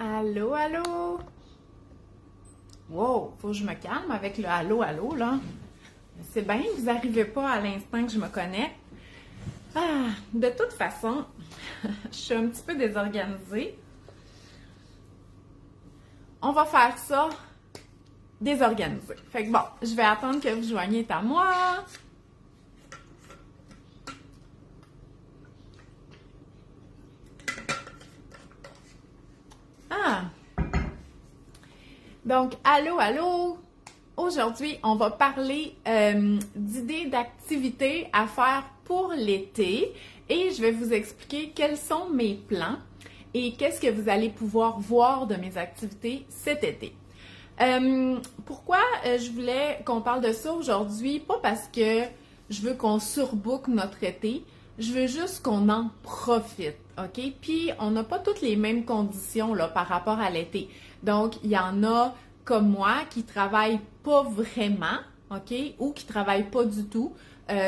Allô, allô? Wow, faut que je me calme avec le allô, allô, là. C'est bien que vous n'arrivez pas à l'instant que je me connecte. Ah, de toute façon, je suis un petit peu désorganisée. On va faire ça désorganisé. Fait que bon, je vais attendre que vous joigniez à moi. Ah! Donc, allô, allô! Aujourd'hui, on va parler d'idées d'activités à faire pour l'été et je vais vous expliquer quels sont mes plans et qu'est-ce que vous allez pouvoir voir de mes activités cet été. Pourquoi je voulais qu'on parle de ça aujourd'hui? Pas parce que je veux qu'on surbook notre été, je veux juste qu'on en profite, OK? Puis, on n'a pas toutes les mêmes conditions là, par rapport à l'été. Donc, il y en a comme moi qui travaillent pas vraiment, OK? Ou qui travaillent pas du tout,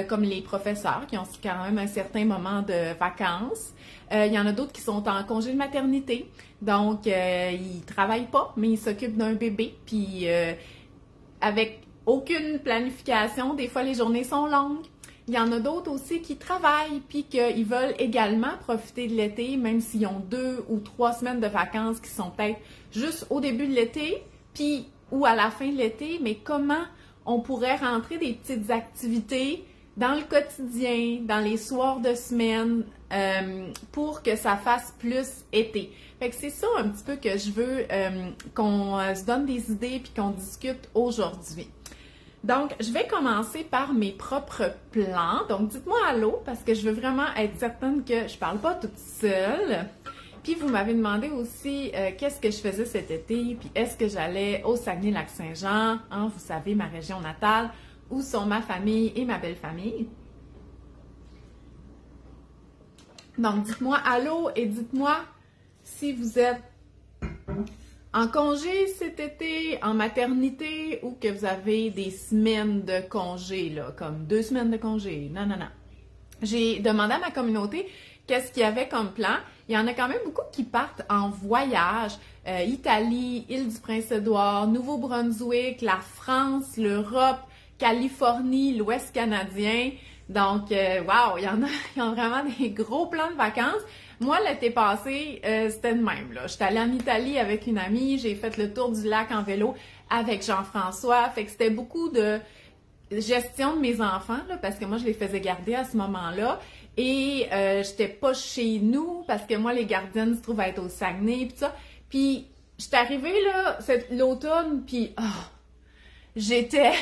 comme les professeurs qui ont quand même un certain moment de vacances. Il y en a d'autres qui sont en congé de maternité, donc ils travaillent pas, mais ils s'occupent d'un bébé, puis avec aucune planification, des fois les journées sont longues. Il y en a d'autres aussi qui travaillent, puis qu'ils veulent également profiter de l'été, même s'ils ont 2 ou 3 semaines de vacances qui sont peut-être juste au début de l'été, puis ou à la fin de l'été, mais comment on pourrait rentrer des petites activités dans le quotidien, dans les soirs de semaine, pour que ça fasse plus été. Fait que c'est ça un petit peu que je veux qu'on se donne des idées puis qu'on discute aujourd'hui. Donc, je vais commencer par mes propres plans. Donc, dites-moi allô parce que je veux vraiment être certaine que je parle pas toute seule. Puis, vous m'avez demandé aussi qu'est-ce que je faisais cet été, puis est-ce que j'allais au Saguenay-Lac-Saint-Jean, hein, vous savez, ma région natale, où sont ma famille et ma belle-famille. Donc, dites-moi allô et dites-moi si vous êtes en congé cet été, en maternité ou que vous avez des semaines de congé, là, comme 2 semaines de congé. Non, non, non. J'ai demandé à ma communauté qu'est-ce qu'il y avait comme plan. Il y en a quand même beaucoup qui partent en voyage. Italie, Île-du-Prince-Édouard, Nouveau-Brunswick, la France, l'Europe, Californie, l'Ouest canadien. Donc, wow, il y en a qui ont vraiment des gros plans de vacances. Moi, l'été passé, c'était le même, là. J'étais allée en Italie avec une amie, j'ai fait le tour du lac en vélo avec Jean-François. Fait que c'était beaucoup de gestion de mes enfants, là, parce que moi, je les faisais garder à ce moment-là. Et j'étais pas chez nous, parce que moi, les gardiennes se trouvent à être au Saguenay, puis ça. Puis, j'étais arrivée, là, l'automne, puis j'étais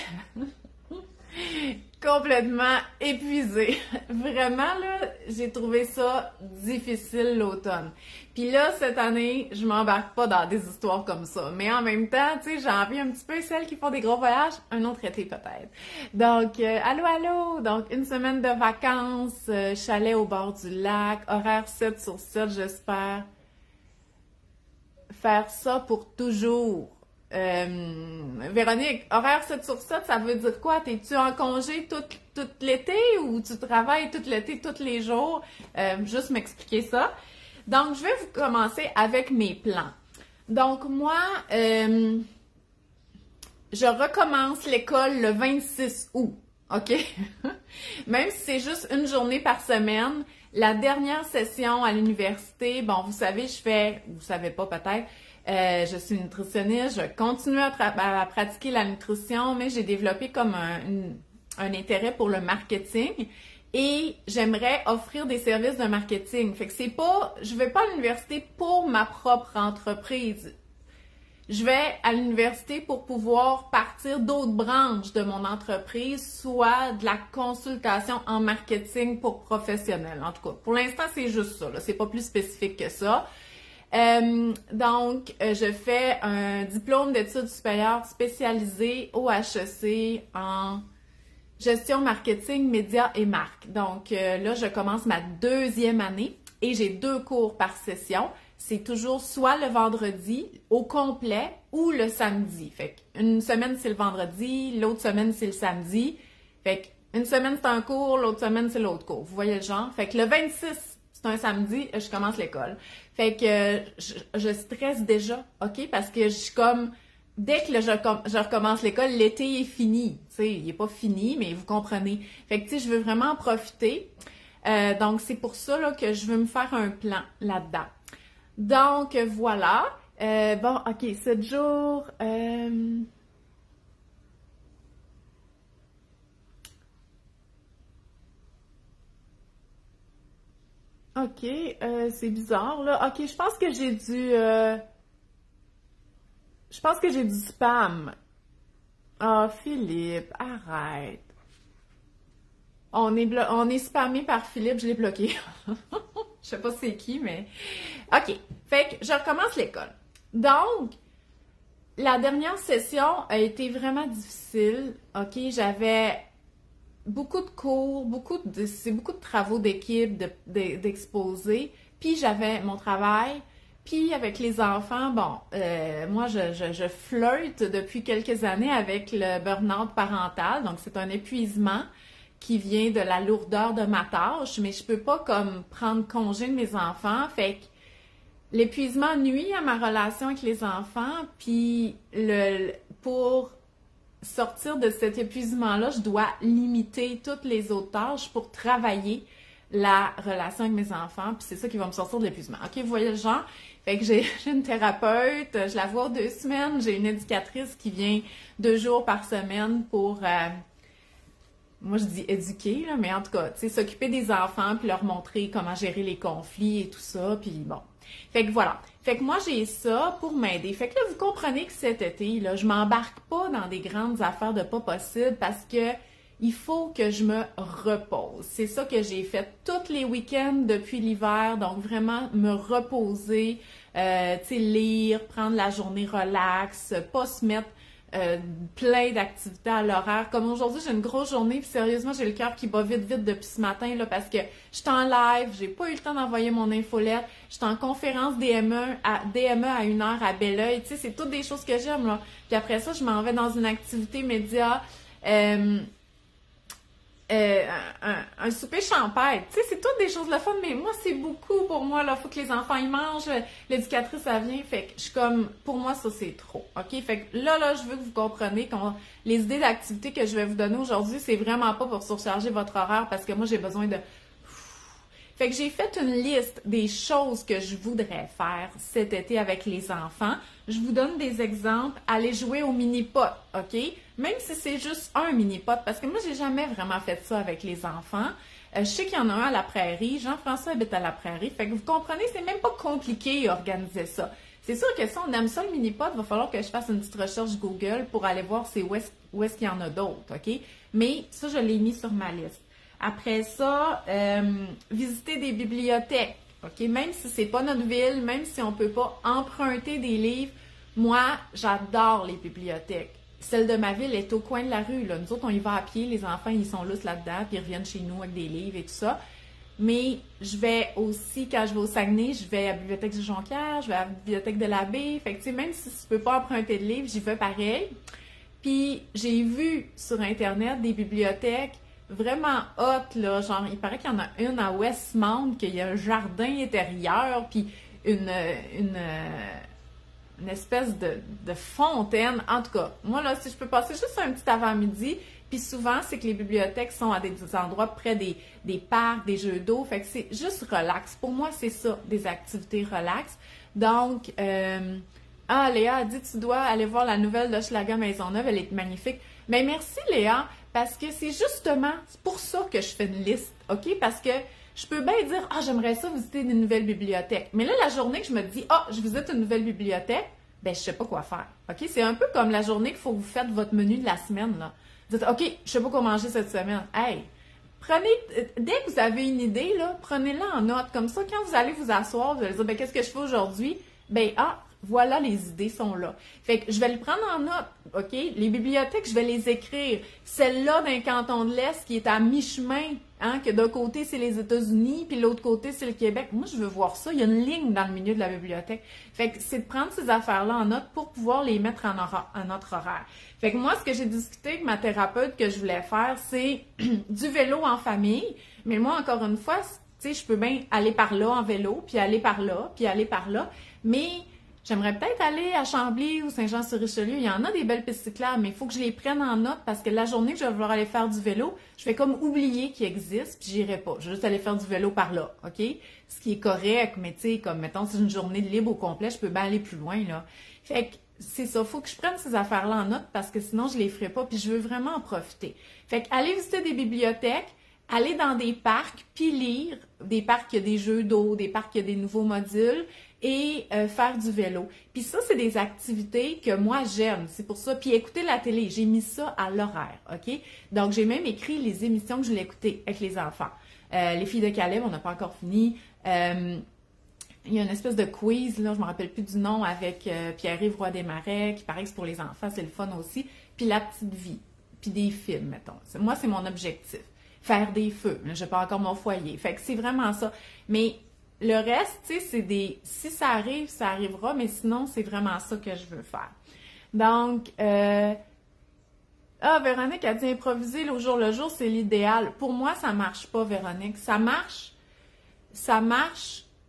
complètement épuisée. Vraiment, là, j'ai trouvé ça difficile l'automne. Puis là, cette année, je m'embarque pas dans des histoires comme ça. Mais en même temps, tu sais, j'ai envie un petit peu celles qui font des gros voyages, un autre été peut-être. Donc, allô, allô! Donc, une semaine de vacances, chalet au bord du lac, horaire 7 sur 7, j'espère faire ça pour toujours. Véronique, horaire 7 sur 7, ça veut dire quoi? T'es-tu en congé tout l'été ou tu travailles tout l'été, tous les jours? Juste m'expliquer ça. Donc, je vais vous commencer avec mes plans. Donc, moi, je recommence l'école le 26 août, OK? Même si c'est juste une journée par semaine, la dernière session à l'université, bon, vous savez, vous savez pas peut-être, je suis nutritionniste, je continue à pratiquer la nutrition, mais j'ai développé comme un intérêt pour le marketing et j'aimerais offrir des services de marketing. Fait que je vais pas à l'université pour ma propre entreprise. Je vais à l'université pour pouvoir partir d'autres branches de mon entreprise, soit de la consultation en marketing pour professionnels. En tout cas, pour l'instant, c'est juste ça. C'est pas plus spécifique que ça. Donc, je fais un diplôme d'études supérieures spécialisé au HEC en gestion marketing, médias et marques. Donc, là, je commence ma 2e année et j'ai 2 cours par session. C'est toujours soit le vendredi au complet ou le samedi. Fait qu'une semaine, c'est le vendredi, l'autre semaine, c'est le samedi. Fait qu'une semaine, c'est un cours, l'autre semaine, c'est l'autre cours. Vous voyez le genre? Fait que le 26, c'est un samedi, je commence l'école. Fait que je stresse déjà, OK? Parce que je suis comme, dès que je recommence l'école, l'été est fini. Tu sais, il est pas fini, mais vous comprenez. Fait que, tu sais, je veux vraiment en profiter. Donc, c'est pour ça là, que je veux me faire un plan là-dedans. Donc, voilà. Bon, OK, 7 jours. OK, c'est bizarre, là. OK, je pense que j'ai du... je pense que j'ai du spam. Ah, Philippe, arrête. On est spammé par Philippe, je l'ai bloqué. Je sais pas c'est qui, mais... OK, fait que je recommence l'école. Donc, la dernière session a été vraiment difficile. OK, j'avais beaucoup de cours, c'est beaucoup de travaux d'équipe, d'exposés. Puis j'avais mon travail. Puis avec les enfants, bon, moi je flirte depuis quelques années avec le burn-out parental. Donc c'est un épuisement qui vient de la lourdeur de ma tâche, mais je peux pas comme prendre congé de mes enfants. Fait que l'épuisement nuit à ma relation avec les enfants. Puis pour sortir de cet épuisement-là, je dois limiter toutes les autres tâches pour travailler la relation avec mes enfants, puis c'est ça qui va me sortir de l'épuisement. OK, vous voyez le genre? Fait que j'ai une thérapeute, je la vois 2 semaines, j'ai une éducatrice qui vient 2 jours par semaine pour, moi je dis éduquer, là, mais en tout cas, tu sais, s'occuper des enfants, puis leur montrer comment gérer les conflits et tout ça, puis bon. Fait que voilà. Fait que moi, j'ai ça pour m'aider. Fait que là, vous comprenez que cet été, là, je m'embarque pas dans des grandes affaires de pas possible parce que il faut que je me repose. C'est ça que j'ai fait tous les week-ends depuis l'hiver. Donc, vraiment me reposer, tu sais, lire, prendre la journée relax, pas se mettre plein d'activités à l'horaire. Comme aujourd'hui, j'ai une grosse journée, puis sérieusement, j'ai le cœur qui bat vite, vite depuis ce matin, là, parce que je suis en live, j'ai pas eu le temps d'envoyer mon infolette, je suis en conférence DME à 1h à Belleuil, tu sais, c'est toutes des choses que j'aime, là. Puis après ça, je m'en vais dans une activité média, un souper champêtre. Tu sais, c'est toutes des choses le fun, mais moi, c'est beaucoup pour moi, là. Faut que les enfants, ils mangent. L'éducatrice, elle vient. Fait que je suis comme, pour moi, ça, c'est trop. OK? Fait que là, je veux que vous compreniez les idées d'activités que je vais vous donner aujourd'hui, c'est vraiment pas pour surcharger votre horaire parce que moi, j'ai besoin de... Fait que j'ai fait une liste des choses que je voudrais faire cet été avec les enfants. Je vous donne des exemples. Allez jouer au mini-pot, OK? Même si c'est juste un mini-pot, parce que moi, j'ai jamais vraiment fait ça avec les enfants. Je sais qu'il y en a un à la prairie. Jean-François habite à la prairie. Fait que vous comprenez, c'est même pas compliqué d'organiser ça. C'est sûr que si on aime ça, le mini-pot, il va falloir que je fasse une petite recherche Google pour aller voir où est-ce qu'il y en a d'autres, OK? Mais ça, je l'ai mis sur ma liste. Après ça, visiter des bibliothèques, OK? Même si c'est pas notre ville, même si on peut pas emprunter des livres, moi, j'adore les bibliothèques. Celle de ma ville est au coin de la rue, là. Nous autres, on y va à pied, les enfants, ils sont là-dedans, puis ils reviennent chez nous avec des livres et tout ça. Mais je vais aussi, quand je vais au Saguenay, je vais à la bibliothèque du Jonquière, je vais à la bibliothèque de la Baie. Fait que, tu sais, même si tu peux pas emprunter de livres, j'y vais pareil. Puis, j'ai vu sur Internet des bibliothèques vraiment hot, là, genre, il paraît qu'il y en a une à Westmount, qu'il y a un jardin intérieur, puis une espèce de fontaine. En tout cas, moi, là, si je peux passer juste un petit avant-midi, puis souvent, c'est que les bibliothèques sont à des endroits près des parcs, des jeux d'eau, fait que c'est juste relax. Pour moi, c'est ça, des activités relax. Donc, Léa a dit, tu dois aller voir la nouvelle d'Hochelaga Maisonneuve, elle est magnifique. Mais merci, Léa, parce que c'est justement pour ça que je fais une liste, OK? Parce que je peux bien dire, j'aimerais ça visiter une nouvelle bibliothèque. Mais là, la journée que je me dis, je visite une nouvelle bibliothèque, ben, je sais pas quoi faire, OK? C'est un peu comme la journée qu'il faut que vous faites votre menu de la semaine, là. Vous dites, OK, je sais pas quoi manger cette semaine. Hey! Dès que vous avez une idée, là, prenez-la en note. Comme ça, quand vous allez vous asseoir, vous allez dire, ben, qu'est-ce que je fais aujourd'hui? Ben, voilà, les idées sont là. Fait que je vais le prendre en note, OK? Les bibliothèques, je vais les écrire. Celle-là d'un canton de l'Est qui est à mi-chemin, hein, que d'un côté, c'est les États-Unis, puis l'autre côté, c'est le Québec. Moi, je veux voir ça. Il y a une ligne dans le milieu de la bibliothèque. Fait que c'est de prendre ces affaires-là en note pour pouvoir les mettre en notre horaire. Fait que moi, ce que j'ai discuté avec ma thérapeute que je voulais faire, c'est du vélo en famille. Mais moi, encore une fois, sais, je peux bien aller par là en vélo, puis aller par là, puis aller par là, mais j'aimerais peut-être aller à Chambly ou Saint-Jean-sur-Richelieu. Il y en a des belles pistes cyclables, mais il faut que je les prenne en note parce que la journée que je vais vouloir aller faire du vélo, je vais comme oublier qu'ils existent, puis j'irai pas. Je vais juste aller faire du vélo par là, OK? Ce qui est correct, mais tu sais, comme mettons, c'est une journée de libre au complet, je peux bien aller plus loin, là. Fait que c'est ça, faut que je prenne ces affaires-là en note parce que sinon je les ferai pas, puis je veux vraiment en profiter. Fait que aller visiter des bibliothèques, aller dans des parcs, puis lire, des parcs qui a des jeux d'eau, des parcs qui a des nouveaux modules, et faire du vélo. Puis ça, c'est des activités que moi, j'aime. C'est pour ça. Puis écouter la télé, j'ai mis ça à l'horaire, OK? Donc, j'ai même écrit les émissions que je voulais écouter avec les enfants. Les filles de Caleb, on n'a pas encore fini. Il y a une espèce de quiz, là, je ne me rappelle plus du nom, avec Pierre-Yves Roy Desmarais, qui paraît que c'est pour les enfants, c'est le fun aussi. Puis La Petite Vie, puis des films, mettons. Moi, c'est mon objectif. Faire des feux. Je n'ai pas encore mon foyer. Fait que c'est vraiment ça. Mais le reste, tu sais, c'est des... Si ça arrive, ça arrivera, mais sinon, c'est vraiment ça que je veux faire. Donc, Véronique a dit improviser au jour le jour, c'est l'idéal. Pour moi, ça marche pas, Véronique. Ça marche,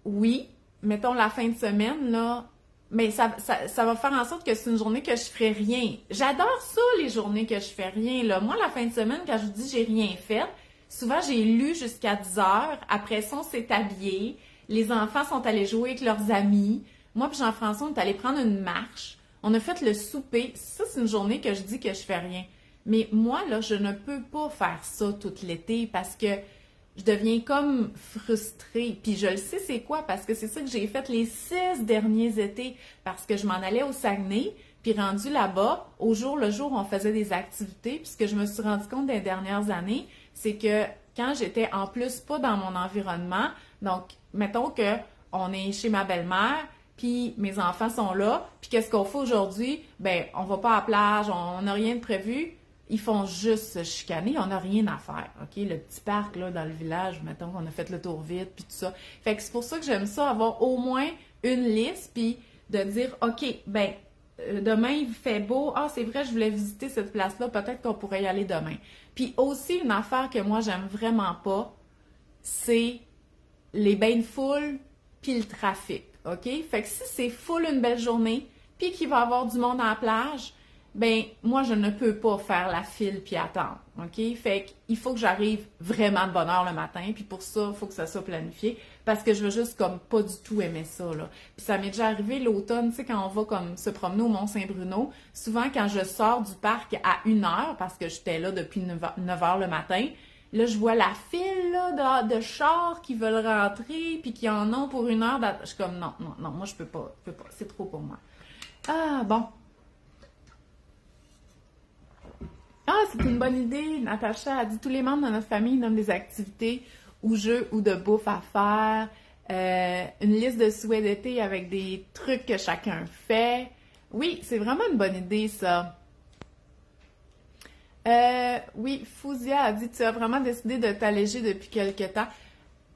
oui. Mettons la fin de semaine, là, mais ça va faire en sorte que c'est une journée que je ferai rien. J'adore ça, les journées que je fais rien, là. Moi, la fin de semaine, quand je vous dis j'ai rien fait, souvent, j'ai lu jusqu'à 10 heures. Après ça, on s'est habillé. Les enfants sont allés jouer avec leurs amis. Moi et Jean-François, on est allés prendre une marche. On a fait le souper. Ça, c'est une journée que je dis que je fais rien. Mais moi, là, je ne peux pas faire ça tout l'été parce que je deviens comme frustrée. Puis je le sais c'est quoi parce que c'est ça que j'ai fait les 6 derniers étés parce que je m'en allais au Saguenay. Puis rendu là-bas, au jour le jour, on faisait des activités. Puis ce que je me suis rendu compte des dernières années, c'est que quand j'étais en plus pas dans mon environnement, donc mettons que on est chez ma belle-mère, puis mes enfants sont là, puis qu'est-ce qu'on fait aujourd'hui? Ben, on va pas à la plage, on n'a rien de prévu. Ils font juste se chicaner, on n'a rien à faire, OK? Le petit parc, là, dans le village, mettons qu'on a fait le tour vite, puis tout ça. Fait que c'est pour ça que j'aime ça, avoir au moins une liste, puis de dire, OK, ben, demain, il fait beau. Ah, c'est vrai, je voulais visiter cette place-là, peut-être qu'on pourrait y aller demain. Puis aussi, une affaire que moi, j'aime vraiment pas, c'est les bains de foule, puis le trafic, OK? Fait que si c'est full une belle journée, puis qu'il va y avoir du monde à la plage, ben moi, je ne peux pas faire la file puis attendre, OK? Fait qu'il faut que j'arrive vraiment de bonne heure le matin, puis pour ça, il faut que ça soit planifié, parce que je veux juste comme pas du tout aimer ça, là. Puis ça m'est déjà arrivé l'automne, tu sais, quand on va comme se promener au Mont-Saint-Bruno, souvent quand je sors du parc à 1 heure, parce que j'étais là depuis 9 heures le matin, là, je vois la file là, de chars qui veulent rentrer, puis qui en ont pour 1 heure. Je suis comme, non, non, non, moi, je peux pas, c'est trop pour moi. Ah, bon. Ah, c'est une bonne idée. Natacha a dit, tous les membres de notre famille donnent des activités ou jeux ou de bouffe à faire. Une liste de souhaits d'été avec des trucs que chacun fait. Oui, c'est vraiment une bonne idée, ça. Oui, Fouzia a dit, tu as vraiment décidé de t'alléger depuis quelque temps.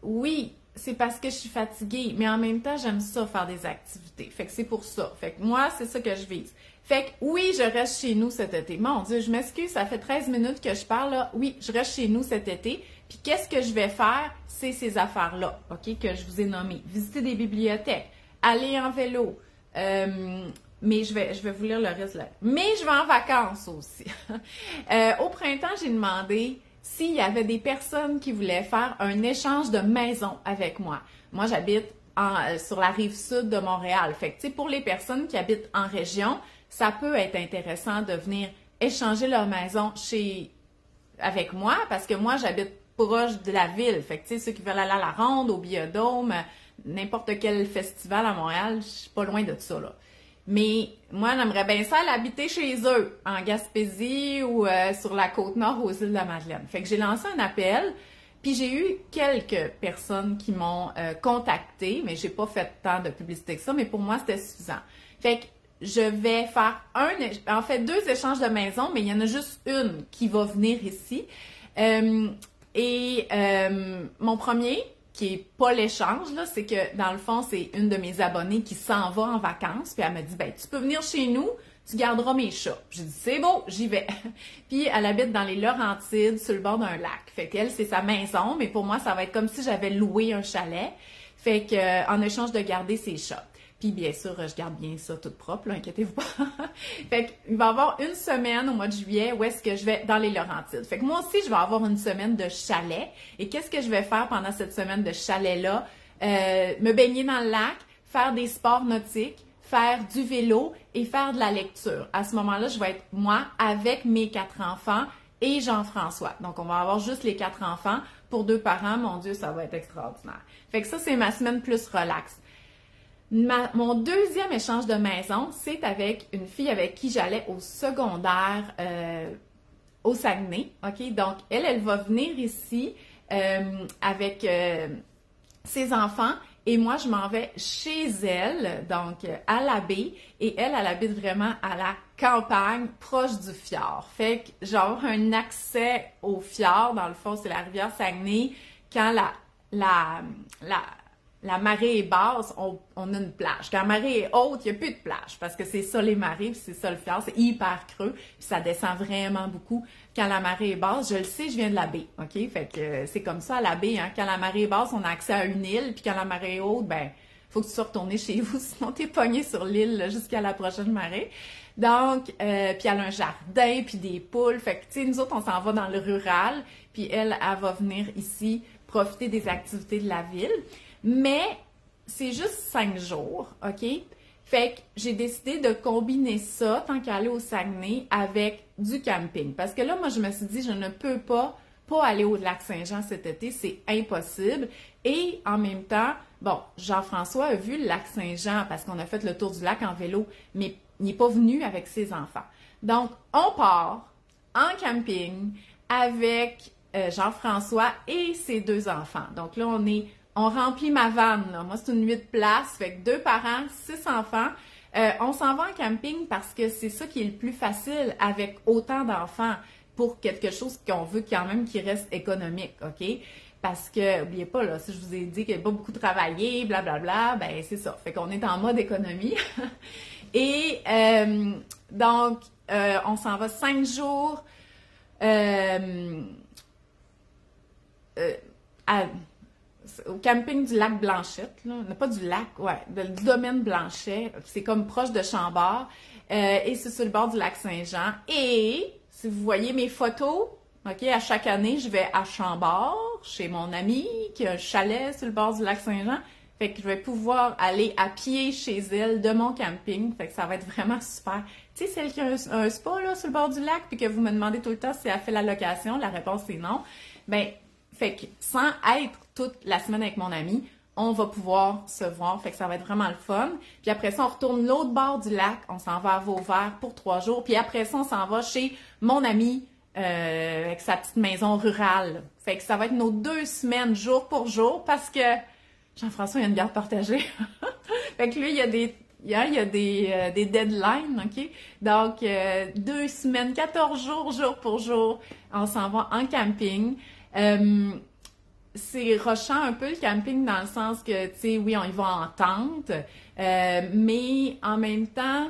Oui, c'est parce que je suis fatiguée, mais en même temps, j'aime ça faire des activités. Fait que c'est pour ça. Fait que moi, c'est ça que je vise. Fait que oui, je reste chez nous cet été. Mon Dieu, je m'excuse, ça fait 13 minutes que je parle là. Oui, je reste chez nous cet été. Puis qu'est-ce que je vais faire? C'est ces affaires-là, OK, que je vous ai nommées. Visiter des bibliothèques, aller en vélo, mais je vais vous lire le reste là. Mais je vais en vacances aussi. Au printemps, j'ai demandé s'il y avait des personnes qui voulaient faire un échange de maison avec moi. Moi, j'habite sur la rive sud de Montréal. Fait que, tu sais, pour les personnes qui habitent en région, ça peut être intéressant de venir échanger leur maison avec moi parce que moi, j'habite proche de la ville. Fait que, tu sais, ceux qui veulent aller à la Ronde, au Biodôme, n'importe quel festival à Montréal, je suis pas loin de ça, là. Mais moi, j'aimerais bien ça l'habiter chez eux, en Gaspésie ou sur la Côte-Nord aux îles de la Madeleine. Fait que j'ai lancé un appel, puis j'ai eu quelques personnes qui m'ont contacté, mais j'ai pas fait tant de publicité que ça, mais pour moi, c'était suffisant. Fait que je vais faire en fait 2 échanges de maison, mais il y en a juste une qui va venir ici. Mon premier, qui est pas l'échange, là, c'est que dans le fond, c'est une de mes abonnées qui s'en va en vacances, puis elle me dit, ben, tu peux venir chez nous, tu garderas mes chats. J'ai dit, c'est beau, j'y vais. Puis elle habite dans les Laurentides, sur le bord d'un lac. Fait qu'elle, c'est sa maison, mais pour moi, ça va être comme si j'avais loué un chalet. Fait que en échange de garder ses chats. Puis bien sûr, je garde bien ça tout propre, là, inquiétez-vous pas. Fait qu'il va y avoir une semaine au mois de juillet où est-ce que je vais dans les Laurentides. Fait que moi aussi, je vais avoir une semaine de chalet. Et qu'est-ce que je vais faire pendant cette semaine de chalet-là? Me baigner dans le lac, faire des sports nautiques, faire du vélo et faire de la lecture. À ce moment-là, je vais être moi avec mes 4 enfants et Jean-François. Donc, on va avoir juste les 4 enfants. Pour 2 parents, mon Dieu, ça va être extraordinaire. Fait que ça, c'est ma semaine plus relax. Mon deuxième échange de maison, c'est avec une fille avec qui j'allais au secondaire au Saguenay. OK? Donc, elle va venir ici avec ses enfants et moi, je m'en vais chez elle, donc à la baie. Et elle habite vraiment à la campagne, proche du fjord. Fait que j'ai un accès au fjord. Dans le fond, c'est la rivière Saguenay. Quand la marée est basse, on a une plage. Quand la marée est haute, il n'y a plus de plage parce que c'est ça les marées, puis c'est ça le fjord, c'est hyper creux, puis ça descend vraiment beaucoup. Quand la marée est basse, je le sais, je viens de la baie, OK? Fait que c'est comme ça à la baie, hein? Quand la marée est basse, on a accès à une île, puis quand la marée est haute, ben, faut que tu sois retourné chez vous, sinon t'es pogné sur l'île jusqu'à la prochaine marée. Donc, puis elle a un jardin, puis des poules, fait que, tu sais, nous autres, on s'en va dans le rural, puis elle va venir ici profiter des activités de la ville. Mais c'est juste 5 jours, OK? Fait que j'ai décidé de combiner ça, tant qu'à aller au Saguenay, avec du camping. Parce que là, moi, je me suis dit, je ne peux pas aller au lac Saint-Jean cet été, c'est impossible. Et en même temps, bon, Jean-François a vu le lac Saint-Jean parce qu'on a fait le tour du lac en vélo, mais il n'est pas venu avec ses enfants. Donc, on part en camping avec Jean-François et ses 2 enfants. Donc là, on remplit ma vanne, là. Moi, c'est une 8 places, fait que 2 parents, 6 enfants. On s'en va en camping parce que c'est ça qui est le plus facile avec autant d'enfants pour quelque chose qu'on veut quand même qui reste économique, OK? Parce que, n'oubliez pas, là, si je vous ai dit qu'il n'y a pas beaucoup travaillé, blablabla, ben c'est ça. Fait qu'on est en mode économie. Et donc, on s'en va 5 jours au camping du lac Blanchette, là. Pas du lac, ouais, du domaine Blanchet. C'est comme proche de Chambord. Et c'est sur le bord du lac Saint-Jean. Et si vous voyez mes photos, OK, à chaque année, je vais à Chambord, chez mon ami, qui a un chalet sur le bord du lac Saint-Jean. Fait que je vais pouvoir aller à pied chez elle de mon camping. Fait que ça va être vraiment super. Tu sais, celle qui a un spa, là, sur le bord du lac, puis que vous me demandez tout le temps si elle fait la location, la réponse est non. Ben, fait que sans être toute la semaine avec mon ami, on va pouvoir se voir. Fait que ça va être vraiment le fun. Puis après ça, on retourne l'autre bord du lac. On s'en va à Vauvert pour 3 jours. Puis après ça, on s'en va chez mon ami avec sa petite maison rurale. Fait que ça va être nos 2 semaines jour pour jour parce que Jean-François, il y a une garde partagée. Fait que lui, il y a des deadlines, OK? Donc, 2 semaines, 14 jours, jour pour jour, on s'en va en camping. C'est rushant un peu le camping dans le sens que, tu sais, oui, on y va en tente, mais en même temps,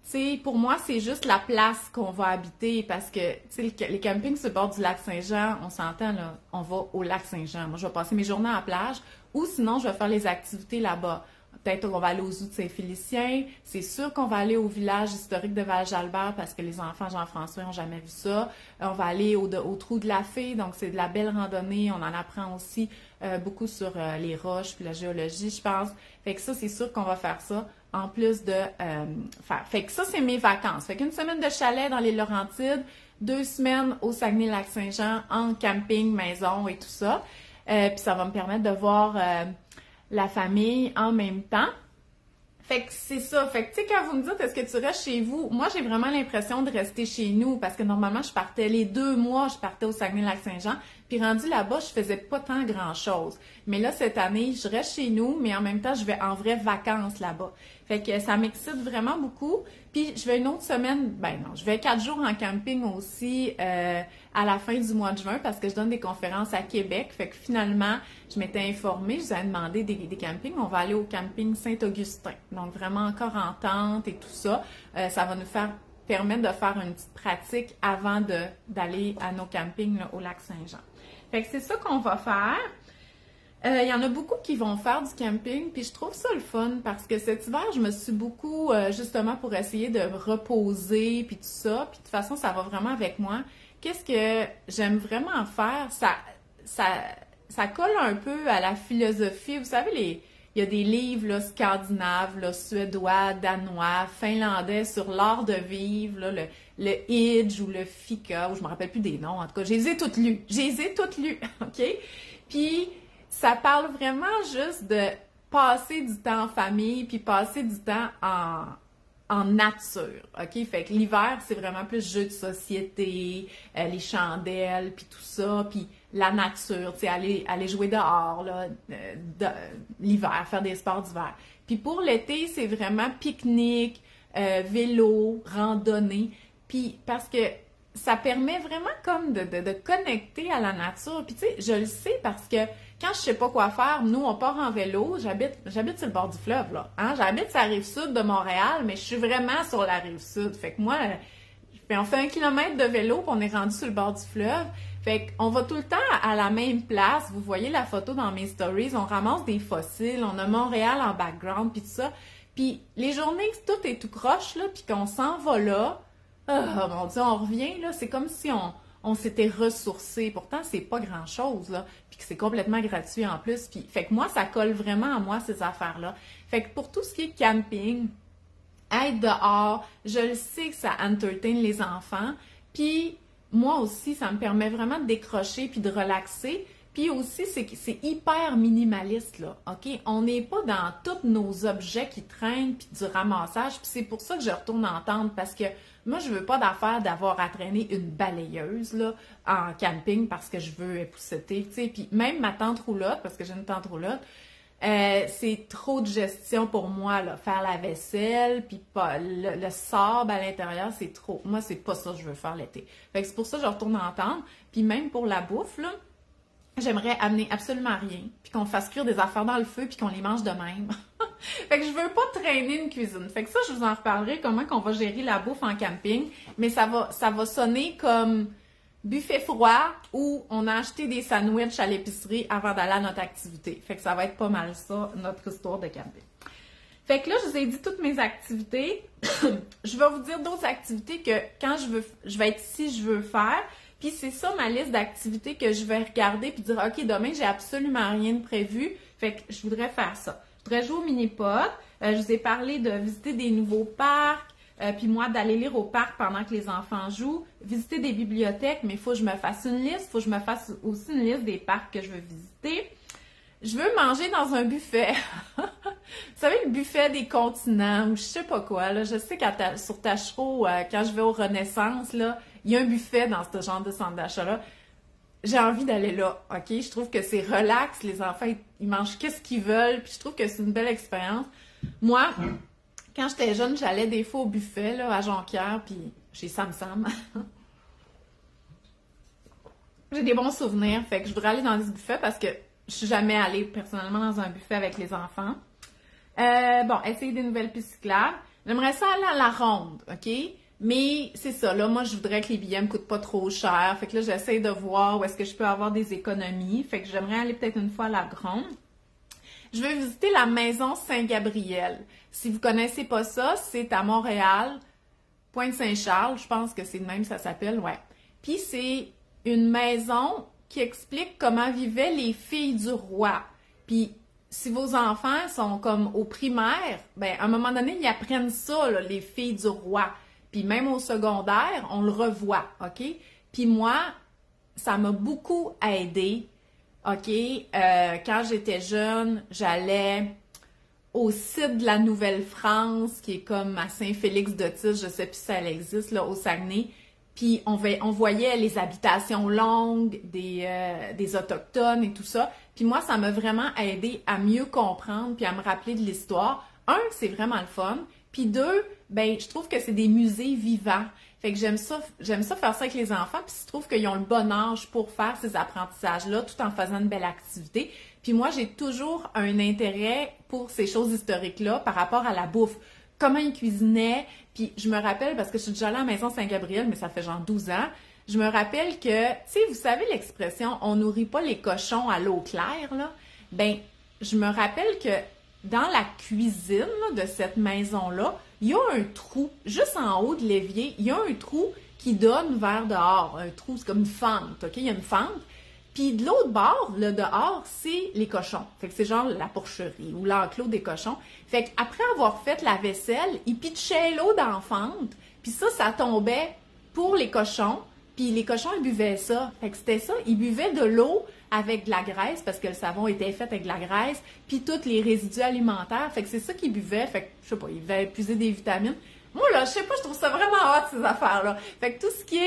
tu sais, pour moi, c'est juste la place qu'on va habiter parce que, tu sais, les campings sur le bord du lac Saint-Jean, on s'entend, là, on va au lac Saint-Jean. Moi, je vais passer mes journées à la plage ou sinon, je vais faire les activités là-bas. Peut-être qu'on va aller aux Zoos de Saint-Félicien. C'est sûr qu'on va aller au village historique de Val-Jalbert parce que les enfants Jean-François n'ont jamais vu ça. On va aller au Trou de la Fée, donc c'est de la belle randonnée. On en apprend aussi beaucoup sur les roches puis la géologie, je pense. Fait que ça, c'est sûr qu'on va faire ça en plus de faire. Fait que ça, c'est mes vacances. Fait qu'une semaine de chalet dans les Laurentides, 2 semaines au Saguenay-Lac-Saint-Jean en camping, maison et tout ça. Puis ça va me permettre de voir la famille en même temps. Fait que c'est ça. Fait que, tu sais, quand vous me dites, est-ce que tu restes chez vous? Moi, j'ai vraiment l'impression de rester chez nous parce que normalement, je partais les 2 mois, je partais au Saguenay-Lac-Saint-Jean. Puis rendu là-bas, je faisais pas tant grand-chose. Mais là, cette année, je reste chez nous, mais en même temps, je vais en vraies vacances là-bas. Fait que ça m'excite vraiment beaucoup. Puis je vais une autre semaine, ben non, je vais 4 jours en camping aussi à la fin du mois de juin parce que je donne des conférences à Québec. Fait que finalement, je m'étais informée, je vous ai demandé des campings. On va aller au camping Saint-Augustin. Donc vraiment encore en tente et tout ça. Ça va nous permettre de faire une petite pratique avant d'aller à nos campings là, au lac Saint-Jean. Fait que c'est ça qu'on va faire. Il y en a beaucoup qui vont faire du camping, puis je trouve ça le fun parce que cet hiver, je me suis beaucoup, justement pour essayer de me reposer, puis tout ça, puis de toute façon, ça va vraiment avec moi. Qu'est-ce que j'aime vraiment faire? Ça colle un peu à la philosophie. Vous savez, il y a des livres là, scandinaves, là, suédois, danois, finlandais sur l'art de vivre, là, le Idj ou le Fika, ou je me rappelle plus des noms, en tout cas, je les ai toutes lues. Je les ai toutes lues, OK? Puis, ça parle vraiment juste de passer du temps en famille, puis passer du temps en nature, OK? Fait que l'hiver, c'est vraiment plus jeux de société, les chandelles, puis tout ça, puis la nature, tu sais, aller jouer dehors, là, l'hiver, faire des sports d'hiver. Puis pour l'été, c'est vraiment pique-nique, vélo, randonnée, puis parce que ça permet vraiment comme de connecter à la nature. Puis tu sais, je le sais parce que quand je sais pas quoi faire, nous, on part en vélo. J'habite sur le bord du fleuve, là. Hein? J'habite sur la rive sud de Montréal, mais je suis vraiment sur la rive sud. Fait que moi, on fait 1 kilomètre de vélo, puis on est rendu sur le bord du fleuve. Fait qu'on va tout le temps à la même place. Vous voyez la photo dans mes stories. On ramasse des fossiles. On a Montréal en background, puis tout ça. Puis les journées que tout est tout croche, là, puis qu'on s'en va là, oh mon Dieu, on revient, là. C'est comme si on s'était ressourcé. Pourtant, c'est pas grand-chose, là. Puis que c'est complètement gratuit en plus. Puis, fait que moi, ça colle vraiment à moi, ces affaires-là. Fait que pour tout ce qui est camping, être dehors, je le sais que ça entertain les enfants. Puis, moi aussi, ça me permet vraiment de décrocher puis de relaxer. Puis aussi, c'est hyper minimaliste, là, OK? On n'est pas dans tous nos objets qui traînent puis du ramassage. Puis c'est pour ça que je retourne en tente parce que moi, je veux pas d'affaire d'avoir à traîner une balayeuse, là, en camping parce que je veux épousseter, tu sais. Puis même ma tente roulotte, parce que j'ai une tente roulotte, c'est trop de gestion pour moi, là. Faire la vaisselle, puis pas, le sable à l'intérieur, c'est trop. Moi, c'est pas ça que je veux faire l'été. Fait que c'est pour ça que je retourne en tente. Puis même pour la bouffe, là, j'aimerais amener absolument rien, puis qu'on fasse cuire des affaires dans le feu, puis qu'on les mange de même. Fait que je veux pas traîner une cuisine. Fait que ça, je vous en reparlerai, comment qu'on va gérer la bouffe en camping. Mais ça va sonner comme buffet froid où on a acheté des sandwichs à l'épicerie avant d'aller à notre activité. Fait que ça va être pas mal ça, notre histoire de camping. Fait que là, je vous ai dit toutes mes activités. Je vais vous dire d'autres activités que quand je vais être ici, je veux faire. Puis c'est ça ma liste d'activités que je vais regarder puis dire, OK, demain, j'ai absolument rien de prévu. Fait que je voudrais faire ça. Je voudrais jouer au mini-pot. Je vous ai parlé de visiter des nouveaux parcs. Puis moi, d'aller lire au parc pendant que les enfants jouent. Visiter des bibliothèques, mais il faut que je me fasse une liste. Il faut que je me fasse aussi une liste des parcs que je veux visiter. Je veux manger dans un buffet. Vous savez, le buffet des continents ou je sais pas quoi. Là. Je sais sur Tachereau, quand je vais au Renaissance, là, il y a un buffet dans ce genre de centre d'achat-là. J'ai envie d'aller là, OK? Je trouve que c'est relax. Les enfants, ils mangent qu'est-ce qu'ils veulent. Puis je trouve que c'est une belle expérience. Moi, quand j'étais jeune, j'allais des fois au buffet là, à Jonquière, puis chez Sam Sam. J'ai des bons souvenirs. Fait que je voudrais aller dans des buffets parce que je suis jamais allée personnellement dans un buffet avec les enfants. Bon, essayer des nouvelles pistes cyclables. J'aimerais ça aller à la ronde, OK? Mais c'est ça, là, moi, je voudrais que les billets me coûtent pas trop cher. Fait que là, j'essaie de voir où est-ce que je peux avoir des économies. Fait que j'aimerais aller peut-être une fois à la ronde. Je veux visiter la maison Saint-Gabriel. Si vous connaissez pas ça, c'est à Montréal, Pointe-Saint-Charles, je pense que c'est le même, ça s'appelle, ouais. Puis c'est une maison qui explique comment vivaient les filles du roi. Puis si vos enfants sont comme au primaire, ben à un moment donné, ils apprennent ça, là, les filles du roi. Puis même au secondaire, on le revoit, OK? Puis moi, ça m'a beaucoup aidé, OK? Quand j'étais jeune, j'allais au site de la Nouvelle-France, qui est comme à Saint-Félix-de-Tis, je sais plus si ça existe, là, au Saguenay. Puis on voyait les habitations longues des Autochtones et tout ça. Puis moi, ça m'a vraiment aidé à mieux comprendre puis à me rappeler de l'histoire. Un, c'est vraiment le fun. Puis deux, ben je trouve que c'est des musées vivants. Fait que j'aime ça faire ça avec les enfants. Puis je trouve qu'ils ont le bon âge pour faire ces apprentissages-là tout en faisant une belle activité. Puis moi, j'ai toujours un intérêt pour ces choses historiques-là par rapport à la bouffe. Comment ils cuisinaient. Puis je me rappelle, parce que je suis déjà allée à la Maison Saint-Gabriel, mais ça fait genre 12 ans, je me rappelle que, tu sais, vous savez l'expression « on nourrit pas les cochons à l'eau claire », là? Ben, je me rappelle que dans la cuisine là, de cette maison-là, il y a un trou, juste en haut de l'évier, il y a un trou qui donne vers dehors. Un trou, c'est comme une fente, OK? Il y a une fente. Puis de l'autre bord, là, dehors, c'est les cochons. Fait que c'est genre la porcherie ou l'enclos des cochons. Fait qu'après avoir fait la vaisselle, ils pitchaient l'eau dans la fente. Puis ça tombait pour les cochons. Puis les cochons, ils buvaient ça. Fait que c'était ça. Ils buvaient de l'eau avec de la graisse, parce que le savon était fait avec de la graisse, puis tous les résidus alimentaires. Fait que c'est ça qu'ils buvaient. Fait que, je sais pas, ils devaient épuiser des vitamines. Moi, là, je sais pas, je trouve ça vraiment hot, ces affaires-là. Fait que tout ce qui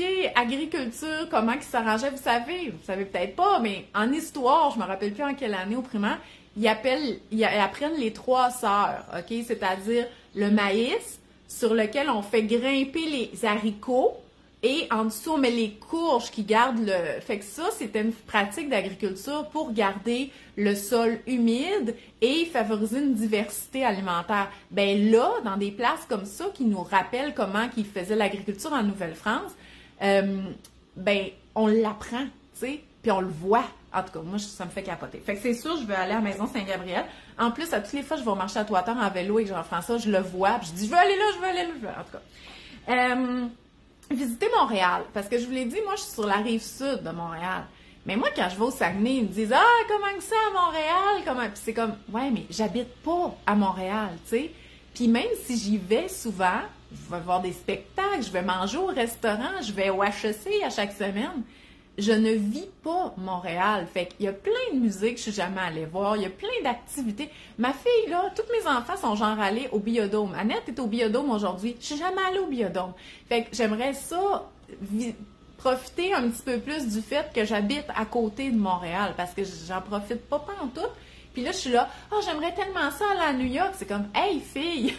est agriculture, comment ils s'arrangeaient, vous savez peut-être pas, mais en histoire, je me rappelle plus en quelle année au primaire, ils apprennent les 3 sœurs, OK? C'est-à-dire le maïs, sur lequel on fait grimper les haricots, et en dessous, on met les courges qui gardent le... Fait que ça, c'était une pratique d'agriculture pour garder le sol humide et favoriser une diversité alimentaire. Ben là, dans des places comme ça, qui nous rappellent comment qu'ils faisaient l'agriculture en Nouvelle-France, ben, on l'apprend, tu sais, puis on le voit. En tout cas, moi, ça me fait capoter. Fait que c'est sûr, je vais aller à la Maison Saint-Gabriel. En plus, à toutes les fois, je vais marcher à Toiteur en vélo et que Jean-François, je le vois, puis je dis, je veux aller là, je veux aller là, en tout cas. Visiter Montréal, parce que je vous l'ai dit, moi, je suis sur la rive sud de Montréal. Mais moi, quand je vais au Saguenay, ils me disent « Ah, comment que ça à Montréal? » Puis c'est comme « Ouais, mais j'habite pas à Montréal, tu sais. » Puis même si j'y vais souvent, je vais voir des spectacles, je vais manger au restaurant, je vais au HEC à chaque semaine, je ne vis pas Montréal. Fait qu'il y a plein de musées que je suis jamais allée voir, il y a plein d'activités. Ma fille, là, tous mes enfants sont genre allés au Biodôme. Annette est au Biodôme aujourd'hui. Je suis jamais allée au Biodôme. Fait que j'aimerais ça profiter un petit peu plus du fait que j'habite à côté de Montréal, parce que j'en profite pas pantoute. Puis là, je suis là, « Oh, j'aimerais tellement ça aller à New York. » C'est comme, « Hey, fille! »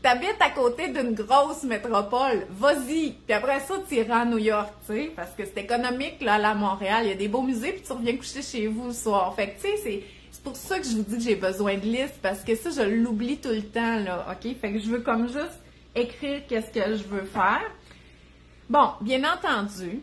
T'habites à côté d'une grosse métropole, vas-y! Puis après ça, tu iras à New York, tu sais, parce que c'est économique, là, à Montréal. Il y a des beaux musées, puis tu reviens coucher chez vous le soir. Fait que, tu sais, c'est pour ça que je vous dis que j'ai besoin de liste, parce que ça, je l'oublie tout le temps, là, OK? Fait que je veux comme juste écrire qu'est-ce que je veux faire. Bon, bien entendu,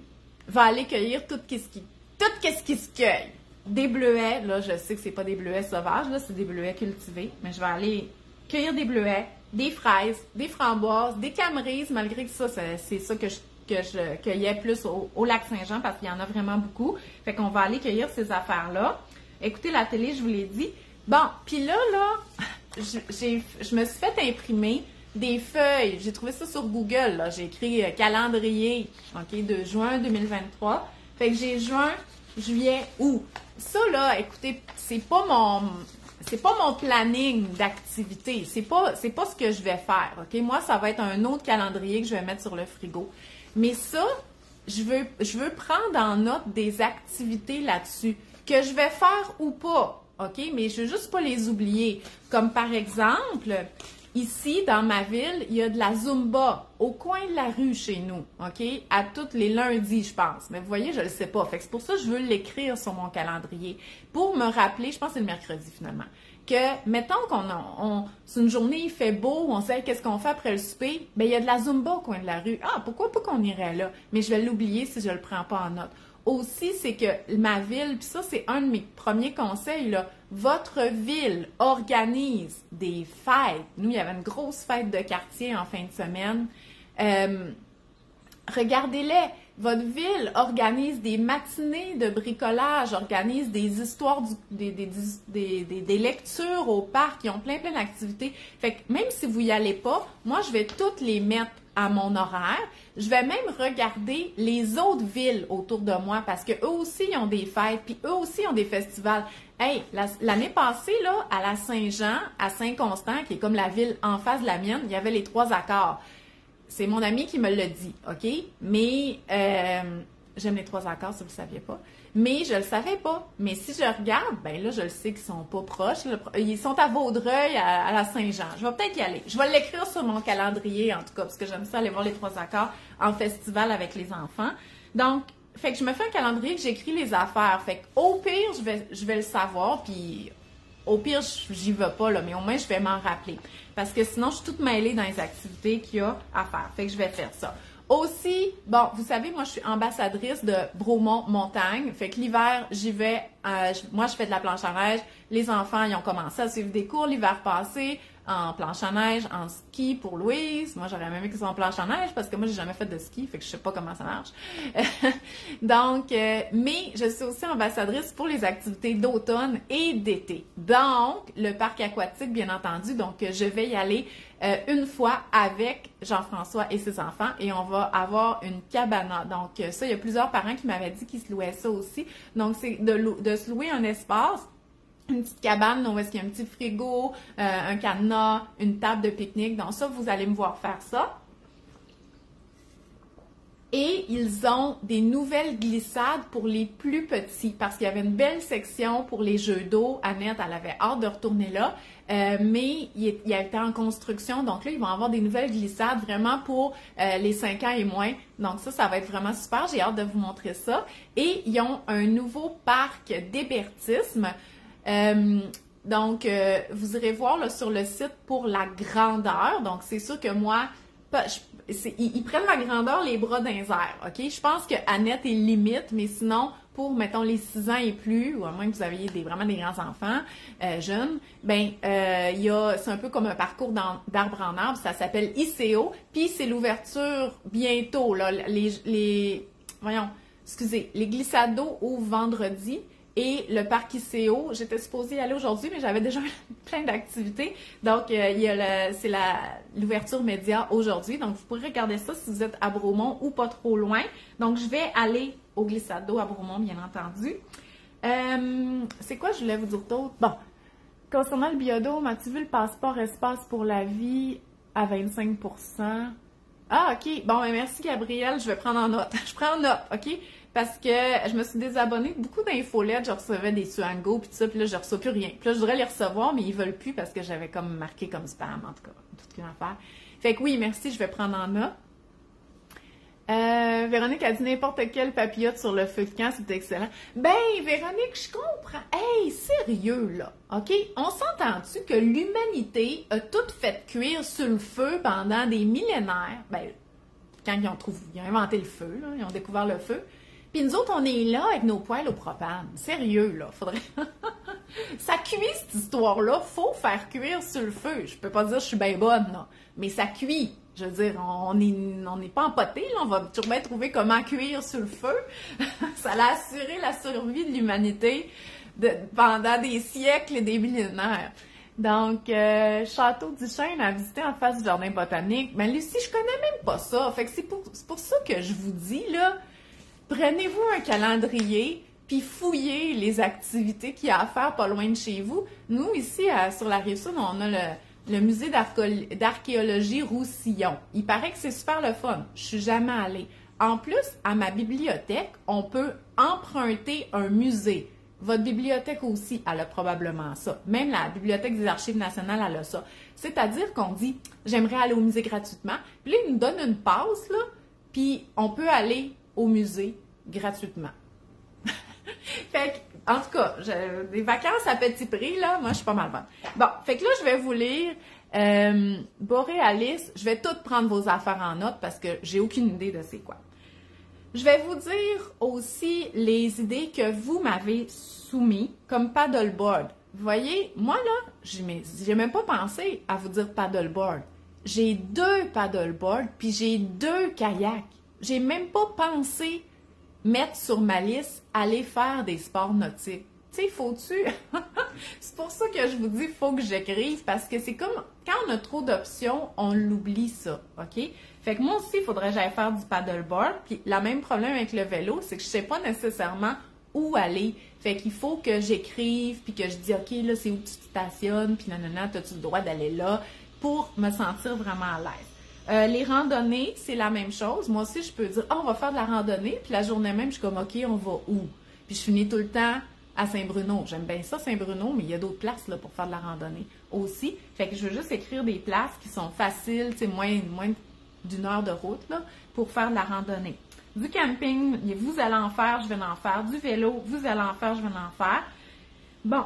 va aller cueillir tout ce qui se cueille. Des bleuets, là, je sais que c'est pas des bleuets sauvages, là, c'est des bleuets cultivés, mais je vais aller cueillir des bleuets, des fraises, des framboises, des camerises, malgré que ça, c'est ça que je cueillais plus au lac Saint-Jean, parce qu'il y en a vraiment beaucoup. Fait qu'on va aller cueillir ces affaires-là. Écoutez la télé, je vous l'ai dit. Bon, puis là, je me suis fait imprimer des feuilles. J'ai trouvé ça sur Google, là. J'ai écrit calendrier, OK, de juin 2023. Fait que j'ai juin, juillet, août. Ça, là, écoutez, c'est pas mon planning d'activité. C'est pas ce que je vais faire, OK? Moi, ça va être un autre calendrier que je vais mettre sur le frigo. Mais ça, je veux prendre en note des activités là-dessus que je vais faire ou pas, OK? Mais je veux juste pas les oublier. Comme par exemple, ici, dans ma ville, il y a de la Zumba au coin de la rue chez nous, OK? À tous les lundis, je pense. Mais vous voyez, je le sais pas. Fait que c'est pour ça que je veux l'écrire sur mon calendrier. Pour me rappeler, je pense que c'est le mercredi finalement, que, mettons c'est une journée, il fait beau, on sait qu'est-ce qu'on fait après le souper, ben il y a de la Zumba au coin de la rue. Ah, pourquoi pas qu'on irait là? Mais je vais l'oublier si je le prends pas en note. Aussi, c'est que ma ville, puis ça, c'est un de mes premiers conseils, là, votre ville organise des fêtes. Nous, il y avait une grosse fête de quartier en fin de semaine. Regardez-les. Votre ville organise des matinées de bricolage, organise des histoires, des lectures au parc, ils ont plein d'activités. Fait que même si vous y allez pas, moi, je vais toutes les mettre à mon horaire. Je vais même regarder les autres villes autour de moi parce que eux aussi, ils ont des fêtes, puis eux aussi, ils ont des festivals. Hey, l'année passée, là, à la Saint-Jean, à Saint-Constant, qui est comme la ville en face de la mienne, il y avait les 3 accords. c'est mon ami qui me l'a dit, OK? Mais j'aime les trois accords, si vous ne le saviez pas. Mais je le savais pas. Mais si je regarde, ben là, je le sais qu'ils sont pas proches. Ils sont à Vaudreuil, à la Saint-Jean. Je vais peut-être y aller. Je vais l'écrire sur mon calendrier, en tout cas, parce que j'aime ça aller voir les trois accords en festival avec les enfants. Donc, fait que je me fais un calendrier que j'écris les affaires. Fait que au pire, je vais le savoir, puis au pire, j'y vais pas, là, mais au moins, je vais m'en rappeler. Parce que sinon, je suis toute mêlée dans les activités qu'il y a à faire. Fait que je vais faire ça. Aussi, bon, vous savez, moi, je suis ambassadrice de Bromont Montagne. Fait que l'hiver, j'y vais. Moi, je fais de la planche à neige. Les enfants, ils ont commencé à suivre des cours l'hiver passé en planche à neige, en ski pour Louise. Moi, j'aurais même aimé qu'ils soient en planche à neige parce que moi, j'ai jamais fait de ski, fait que je sais pas comment ça marche. Donc, mais je suis aussi ambassadrice pour les activités d'automne et d'été. Donc, le parc aquatique, bien entendu. Donc, je vais y aller une fois avec Jean-François et ses enfants et on va avoir une cabana. Donc, ça, il y a plusieurs parents qui m'avaient dit qu'ils se louaient ça aussi. Donc, c'est de se louer un espace, une petite cabane où est-ce qu'il y a un petit frigo, un cadenas, une table de pique-nique. Donc ça, vous allez me voir faire ça. Et ils ont des nouvelles glissades pour les plus petits parce qu'il y avait une belle section pour les jeux d'eau. Annette, elle avait hâte de retourner là, mais il a été en construction. Donc là, ils vont avoir des nouvelles glissades vraiment pour les 5 ans et moins. Donc ça va être vraiment super. J'ai hâte de vous montrer ça. Et ils ont un nouveau parc d'hébertisme. Donc, vous irez voir là, sur le site pour la grandeur. Donc, c'est sûr que moi, ils prennent la grandeur les bras d'un air, OK? Je pense que Annette est limite, mais sinon, pour, mettons, les 6 ans et plus, ou à moins que vous aviez vraiment des grands-enfants jeunes, ben c'est un peu comme un parcours d'arbre en arbre. Ça s'appelle ICO. Puis, c'est l'ouverture bientôt, là. Les glissades d'eau au vendredi. Et le parc ICO, j'étais supposée y aller aujourd'hui, mais j'avais déjà plein d'activités. Donc, c'est l'ouverture média aujourd'hui. Donc, vous pourrez regarder ça si vous êtes à Bromont ou pas trop loin. Donc, je vais aller au glissade d'eau à Bromont, bien entendu. C'est quoi je voulais vous dire d'autre? Bon, concernant le biodôme, as-tu vu le passeport espace pour la vie à 25%? Ah, OK. Bon, ben merci, Gabrielle. Je vais prendre en note. Je prends en note, OK? Parce que je me suis désabonnée de beaucoup d'infolettes. Je recevais des Suango puis tout ça, puis là, je ne reçois plus rien. Puis là, je voudrais les recevoir, mais ils veulent plus parce que j'avais comme marqué comme spam, en tout cas. Toute une affaire. Fait que oui, merci, je vais prendre en note. Véronique a dit n'importe quel papillote sur le feu de camp, c'est excellent. Ben, Véronique, je comprends. Hey, sérieux, là, OK? On s'entend-tu que l'humanité a tout fait cuire sur le feu pendant des millénaires? Ben, quand ils ont inventé le feu, là, ils ont découvert le feu. Puis nous autres, on est là avec nos poêles au propane. Sérieux, là, faudrait... Ça cuit, cette histoire-là. Faut faire cuire sur le feu. Je peux pas dire que je suis bien bonne, là. Mais ça cuit. Je veux dire, on n'est pas empoté, là. On va toujours bien trouver comment cuire sur le feu. Ça a assuré la survie de l'humanité pendant des siècles et des millénaires. Donc, Château d'Ichaine à visiter en face du jardin botanique. Ben, Lucie, je connais même pas ça. Fait que c'est pour ça que je vous dis, là, prenez-vous un calendrier, puis fouillez les activités qu'il y a à faire pas loin de chez vous. Nous, ici, sur la Rive-Sud, on a le musée d'archéologie Roussillon. Il paraît que c'est super le fun. Je suis jamais allée. En plus, à ma bibliothèque, on peut emprunter un musée. Votre bibliothèque aussi, elle a probablement ça. Même la Bibliothèque des Archives nationales, elle a ça. C'est-à-dire qu'on dit, j'aimerais aller au musée gratuitement. Puis là, ils nous donnent une passe, là, puis on peut aller au musée gratuitement. Fait que, en tout cas, des vacances à petit prix, là, moi, je suis pas mal bonne. Bon, fait que là, je vais vous lire Boréalis. Je vais toutes prendre vos affaires en note parce que j'ai aucune idée de c'est quoi. Je vais vous dire aussi les idées que vous m'avez soumises comme paddleboard. Vous voyez, moi, là, j'ai même pas pensé à vous dire paddleboard. J'ai 2 paddleboards, puis j'ai 2 kayaks. J'ai même pas pensé mettre sur ma liste aller faire des sports nautiques. Tu sais, faut-tu... C'est pour ça que je vous dis, il faut que j'écrive, parce que c'est comme, quand on a trop d'options, on l'oublie ça, OK? Fait que moi aussi, il faudrait que j'aille faire du paddleboard, puis le même problème avec le vélo, c'est que je sais pas nécessairement où aller. Fait qu'il faut que j'écrive, puis que je dis, OK, là, c'est où tu te stationnes, puis nanana, t'as-tu le droit d'aller là, pour me sentir vraiment à l'aise. Les randonnées, c'est la même chose. Moi aussi, je peux dire, on va faire de la randonnée, puis la journée même, je suis comme, OK, on va où? Puis je finis tout le temps à Saint-Bruno. J'aime bien ça, Saint-Bruno, mais il y a d'autres places là, pour faire de la randonnée aussi. Fait que je veux juste écrire des places qui sont faciles, tu sais, moins d'une heure de route, là, pour faire de la randonnée. Du camping, vous allez en faire, je vais en faire. Du vélo, vous allez en faire, je vais en faire. Bon.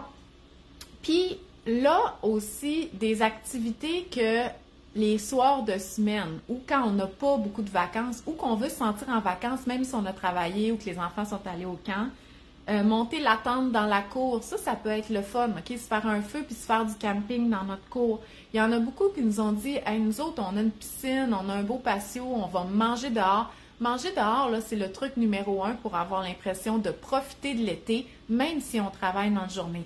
Puis là aussi, des activités que les soirs de semaine ou quand on n'a pas beaucoup de vacances ou qu'on veut se sentir en vacances, même si on a travaillé ou que les enfants sont allés au camp, monter la tente dans la cour, ça peut être le fun, OK? Se faire un feu puis se faire du camping dans notre cour. Il y en a beaucoup qui nous ont dit, hey, nous autres, on a une piscine, on a un beau patio, on va manger dehors. Manger dehors, là, c'est le truc numéro 1 pour avoir l'impression de profiter de l'été, même si on travaille dans la journée.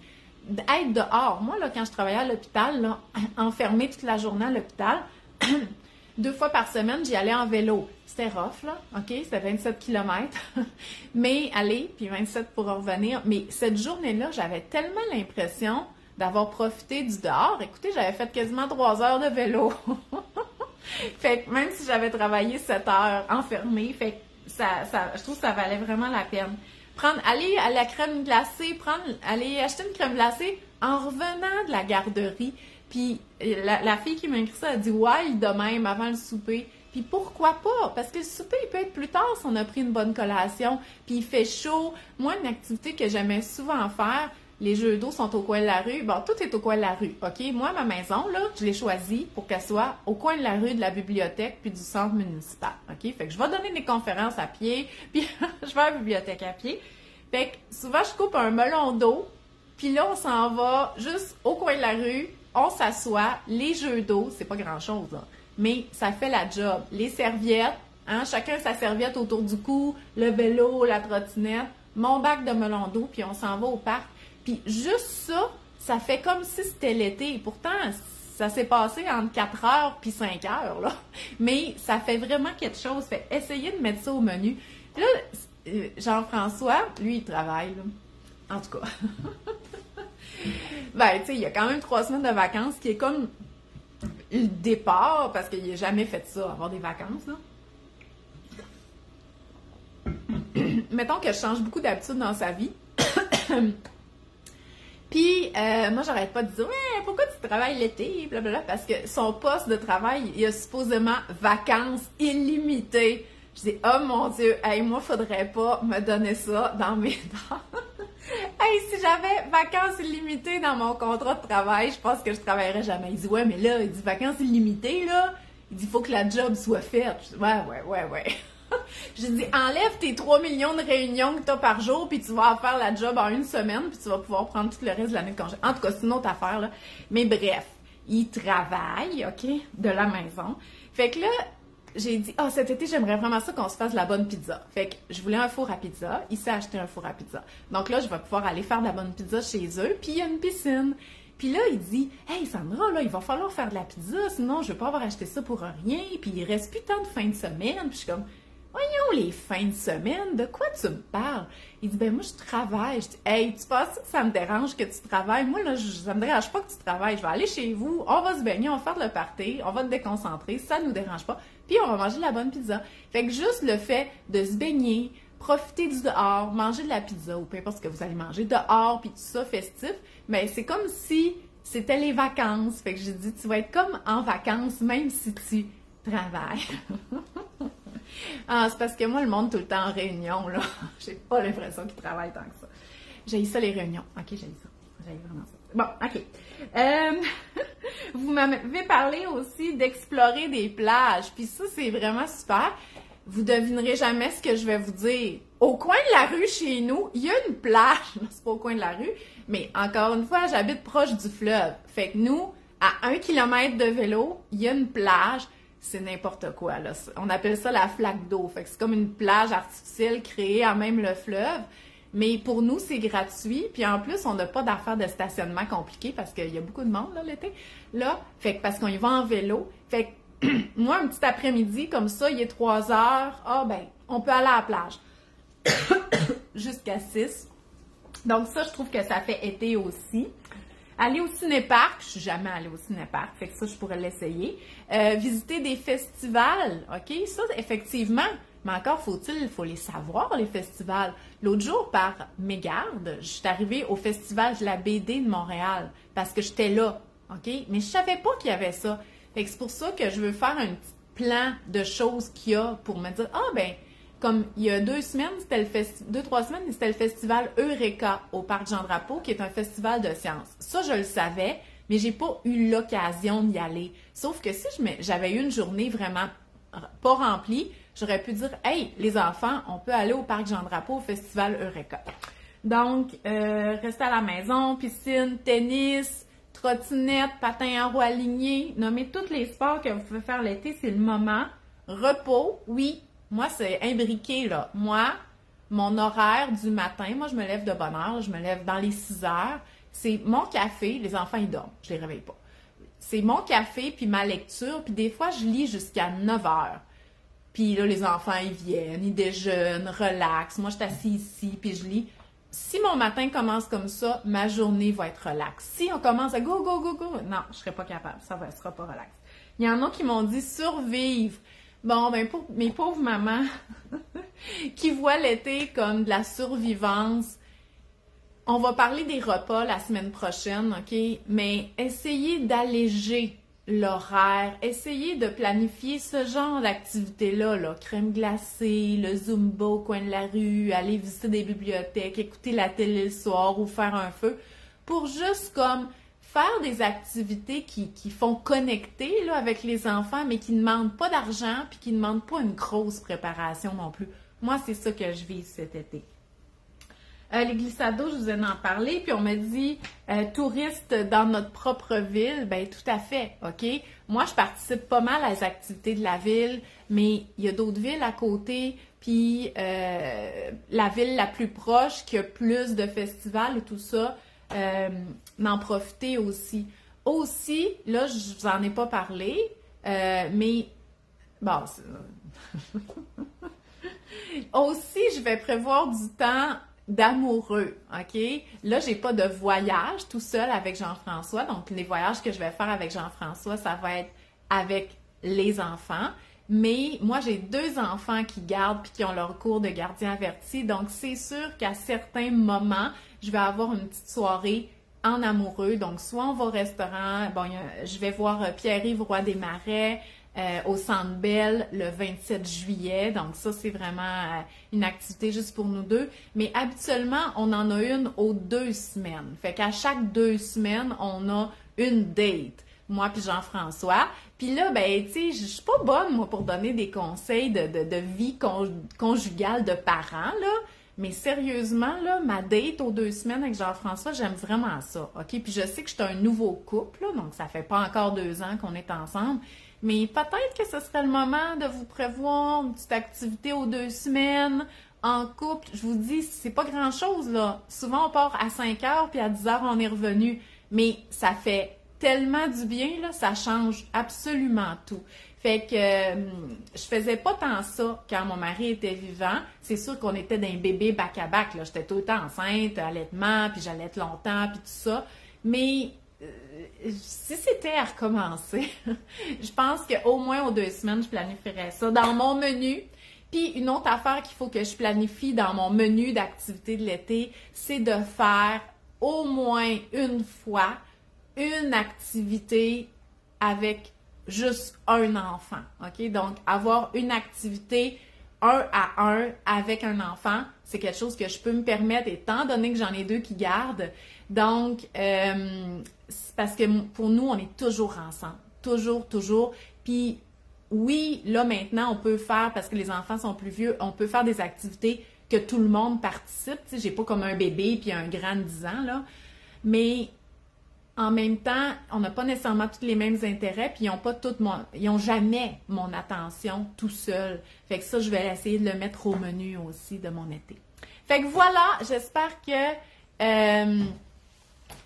Être dehors. Moi, là, quand je travaillais à l'hôpital, là, enfermée toute la journée à l'hôpital, 2 fois par semaine, j'y allais en vélo. C'était rough, là, OK? C'était 27 km. Mais aller, puis 27 pour revenir. Mais cette journée-là, j'avais tellement l'impression d'avoir profité du dehors. Écoutez, j'avais fait quasiment 3 heures de vélo. Fait que même si j'avais travaillé 7 heures enfermée, fait que je trouve que ça valait vraiment la peine. Aller à la crème glacée, aller acheter une crème glacée en revenant de la garderie. Puis la fille qui m'a écrit ça, elle dit « Ouais, de même, avant le souper. » Puis pourquoi pas? Parce que le souper, il peut être plus tard si on a pris une bonne collation. Puis il fait chaud. Moi, une activité que j'aimais souvent faire, les jeux d'eau sont au coin de la rue. Bon, tout est au coin de la rue, OK? Moi, ma maison, là, je l'ai choisie pour qu'elle soit au coin de la rue de la bibliothèque puis du centre municipal, OK? Fait que je vais donner des conférences à pied, puis je vais à la bibliothèque à pied. Fait que souvent, je coupe un melon d'eau, puis là, on s'en va juste au coin de la rue, on s'assoit, les jeux d'eau, c'est pas grand-chose, là, mais ça fait la job. Les serviettes, hein, chacun sa serviette autour du cou, le vélo, la trottinette, mon bac de melon d'eau, puis on s'en va au parc. Puis juste ça fait comme si c'était l'été. Pourtant, ça s'est passé entre 4 heures puis 5 heures, là. Mais ça fait vraiment quelque chose. Fait essayez de mettre ça au menu. Puis là, Jean-François, lui, il travaille, là. En tout cas. Ben, tu sais, il y a quand même 3 semaines de vacances qui est comme le départ, parce qu'il n'a jamais fait ça, avoir des vacances, là. Mettons que je change beaucoup d'habitudes dans sa vie. Puis, moi, j'arrête pas de dire, ouais, pourquoi tu travailles l'été, blablabla, parce que son poste de travail, il y a supposément vacances illimitées. Je dis, oh mon Dieu, hey, moi, faudrait pas me donner ça dans mes dents. Hey, si j'avais vacances illimitées dans mon contrat de travail, je pense que je travaillerais jamais. Il dit, ouais, mais là, il dit vacances illimitées, là, il dit, il faut que la job soit faite. Je dis, ouais. J'ai dit, enlève tes 3 millions de réunions que tu as par jour, puis tu vas faire la job en 1 semaine, puis tu vas pouvoir prendre tout le reste de l'année de congé. En tout cas, c'est une autre affaire, là. Mais bref, il travaille, OK, de la maison. Fait que là, j'ai dit, cet été, j'aimerais vraiment ça qu'on se fasse de la bonne pizza. Fait que je voulais un four à pizza. Il s'est acheté un four à pizza. Donc là, je vais pouvoir aller faire de la bonne pizza chez eux, puis il y a une piscine. Puis là, il dit, « Hey, Sandra, là, il va falloir faire de la pizza, sinon je vais pas avoir acheté ça pour rien, puis il reste plus tant de fin de semaine. » Puis je suis comme, voyons les fins de semaine, de quoi tu me parles? Il dit, ben moi, je travaille. Je dis, hey, tu penses que ça me dérange que tu travailles? Moi, là, ça me dérange pas que tu travailles. Je vais aller chez vous, on va se baigner, on va faire le party, on va te déconcentrer, ça nous dérange pas. Puis on va manger de la bonne pizza. Fait que juste le fait de se baigner, profiter du dehors, manger de la pizza, ou peu importe ce que vous allez manger dehors, puis tout ça festif, ben c'est comme si c'était les vacances. Fait que j'ai dit, tu vas être comme en vacances, même si tu travailles. Ah, c'est parce que moi, le monde tout le temps en réunion, là. J'ai pas l'impression qu'ils travaillent tant que ça. J'ai ça, les réunions. OK, j'ai ça. J'ai vraiment ça. Bon, OK. Vous m'avez parlé aussi d'explorer des plages. Puis ça, c'est vraiment super. Vous devinerez jamais ce que je vais vous dire. Au coin de la rue chez nous, il y a une plage. C'est pas au coin de la rue, mais encore une fois, j'habite proche du fleuve. Fait que nous, à 1 kilomètre de vélo, il y a une plage. C'est n'importe quoi, là. On appelle ça la flaque d'eau. Fait que c'est comme une plage artificielle créée à même le fleuve. Mais pour nous, c'est gratuit. Puis en plus, on n'a pas d'affaires de stationnement compliquées parce qu'il y a beaucoup de monde, là, l'été. Là, fait que parce qu'on y va en vélo. Fait que moi, un petit après-midi, comme ça, il est 3 heures. Ah, ben, on peut aller à la plage. Jusqu'à 6. Donc ça, je trouve que ça fait été aussi. Aller au cinéparc, je suis jamais allée au cinéparc, fait que ça, je pourrais l'essayer. Visiter des festivals, OK? Ça, effectivement, mais encore faut les savoir, les festivals. L'autre jour, par mégarde, je suis arrivée au festival de la BD de Montréal, parce que j'étais là, OK? Mais je savais pas qu'il y avait ça. Fait que c'est pour ça que je veux faire un petit plan de choses qu'il y a pour me dire, ah ben, comme il y a 2 semaines, 2-3 semaines, c'était le festival Eureka au Parc Jean-Drapeau, qui est un festival de sciences. Ça, je le savais, mais j'ai pas eu l'occasion d'y aller. Sauf que si j'avais eu une journée vraiment pas remplie, j'aurais pu dire, hey, les enfants, on peut aller au Parc Jean-Drapeau au festival Eureka. Donc, rester à la maison, piscine, tennis, trottinette, patin à roues alignées, nommez tous les sports que vous pouvez faire l'été, c'est le moment. Repos, oui. Moi, c'est imbriqué, là. Moi, mon horaire du matin, moi, je me lève de bonne heure, je me lève dans les 6 heures. C'est mon café, les enfants, ils dorment, je les réveille pas. C'est mon café, puis ma lecture, puis des fois, je lis jusqu'à 9 heures. Puis là, les enfants, ils viennent, ils déjeunent, relaxent. Moi, je suis assise ici, puis je lis. Si mon matin commence comme ça, ma journée va être relaxe. Si on commence à go, go, go, go, non, je serai pas capable, ça ne sera pas relax. Il y en a qui m'ont dit survivre. Bon, ben pour mes pauvres mamans qui voient l'été comme de la survivance, on va parler des repas la semaine prochaine, OK? Mais essayez d'alléger l'horaire, essayez de planifier ce genre d'activité-là, là. Crème glacée, le Zumba au coin de la rue, aller visiter des bibliothèques, écouter la télé le soir ou faire un feu, pour juste comme faire des activités qui font connecter là, avec les enfants, mais qui ne demandent pas d'argent puis qui ne demandent pas une grosse préparation non plus. Moi, c'est ça que je vise cet été. Les glissados, je vous en ai parlé, puis on m'a dit touristes dans notre propre ville, ben tout à fait, OK? Moi, je participe pas mal à les activités de la ville, mais il y a d'autres villes à côté, puis la ville la plus proche qui a plus de festivals et tout ça, d'en profiter aussi. Aussi, là, je vous en ai pas parlé, mais bon, aussi, je vais prévoir du temps d'amoureux, OK? Là, j'ai pas de voyage tout seul avec Jean-François, donc les voyages que je vais faire avec Jean-François, ça va être avec les enfants. Mais moi, j'ai 2 enfants qui gardent puis qui ont leur cours de gardien averti, donc c'est sûr qu'à certains moments, je vais avoir une petite soirée en amoureux. Donc, soit on va au restaurant, bon, je vais voir Pierre-Yves Roy des Marais au Centre Bell le 27 juillet. Donc, ça, c'est vraiment une activité juste pour nous deux. Mais habituellement, on en a une aux 2 semaines. Fait qu'à chaque 2 semaines, on a une date. Moi puis Jean-François. Puis là, ben, tu sais, je suis pas bonne, moi, pour donner des conseils de vie conjugale de parents, là. Mais sérieusement, là, ma date aux 2 semaines avec Jean-François, j'aime vraiment ça, OK? Puis je sais que je suis un nouveau couple, là, donc ça fait pas encore 2 ans qu'on est ensemble. Mais peut-être que ce serait le moment de vous prévoir une petite activité aux 2 semaines en couple. Je vous dis, c'est pas grand-chose, là. Souvent, on part à 5 heures, puis à 10 heures, on est revenu. Mais ça fait tellement du bien, là, ça change absolument tout. Fait que je faisais pas tant ça quand mon mari était vivant. C'est sûr qu'on était d'un bébé back-à-back, là. J'étais tout le temps enceinte, allaitement, puis j'allaite longtemps, puis tout ça. Mais si c'était à recommencer, je pense qu'au moins aux 2 semaines, je planifierais ça dans mon menu. Puis une autre affaire qu'il faut que je planifie dans mon menu d'activité de l'été, c'est de faire au moins une fois une activité avec juste un enfant, OK? Donc, avoir une activité 1 à 1 avec un enfant, c'est quelque chose que je peux me permettre étant donné que j'en ai 2 qui gardent. Donc, parce que pour nous, on est toujours ensemble. Toujours, toujours. Puis, oui, là, maintenant, on peut faire, parce que les enfants sont plus vieux, on peut faire des activités que tout le monde participe. Tu sais, j'ai pas comme un bébé puis un grand de 10 ans, là. Mais en même temps, on n'a pas nécessairement tous les mêmes intérêts, puis ils n'ont jamais mon attention tout seul. Fait que ça, je vais essayer de le mettre au menu aussi de mon été. Fait que voilà, j'espère que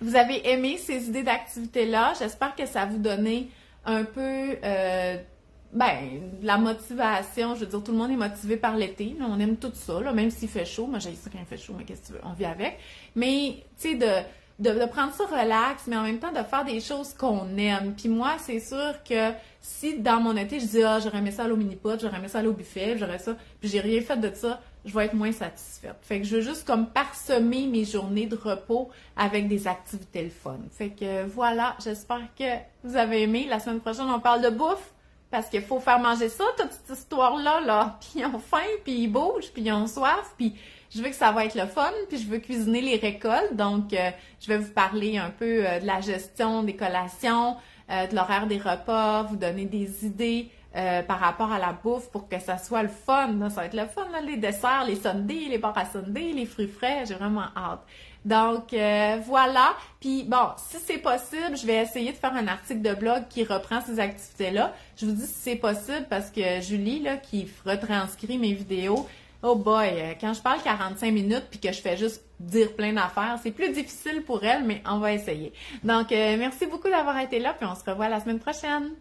vous avez aimé ces idées d'activités-là. J'espère que ça vous donnait un peu de la motivation. Je veux dire, tout le monde est motivé par l'été. On aime tout ça, là, même s'il fait chaud. Moi, j'ai ça quand il fait chaud, mais qu'est-ce que tu veux? On vit avec. Mais, tu sais, de prendre ça relax, mais en même temps de faire des choses qu'on aime. Puis moi, c'est sûr que si dans mon été, je dis « Ah, j'aurais aimé ça aller au mini-pot, j'aurais aimé ça aller au buffet, j'aurais ça », puis j'ai rien fait de ça, je vais être moins satisfaite. Fait que je veux juste comme parsemer mes journées de repos avec des activités le fun. Fait que voilà, j'espère que vous avez aimé. La semaine prochaine, on parle de bouffe. Parce qu'il faut faire manger ça, toute cette histoire-là, là. Puis ils ont faim, puis ils bougent, puis ils ont soif, puis je veux que ça va être le fun, puis je veux cuisiner les récoltes. Donc, je vais vous parler un peu de la gestion des collations, de l'horaire des repas, vous donner des idées par rapport à la bouffe pour que ça soit le fun. Là. Ça va être le fun, là, les desserts, les sundaes, les bars à sundaes, les fruits frais. J'ai vraiment hâte. Donc, voilà. Puis, bon, si c'est possible, je vais essayer de faire un article de blog qui reprend ces activités-là. Je vous dis si c'est possible parce que Julie, là, qui retranscrit mes vidéos, oh boy, quand je parle 45 minutes puis que je fais juste dire plein d'affaires, c'est plus difficile pour elle, mais on va essayer. Donc, merci beaucoup d'avoir été là puis on se revoit la semaine prochaine.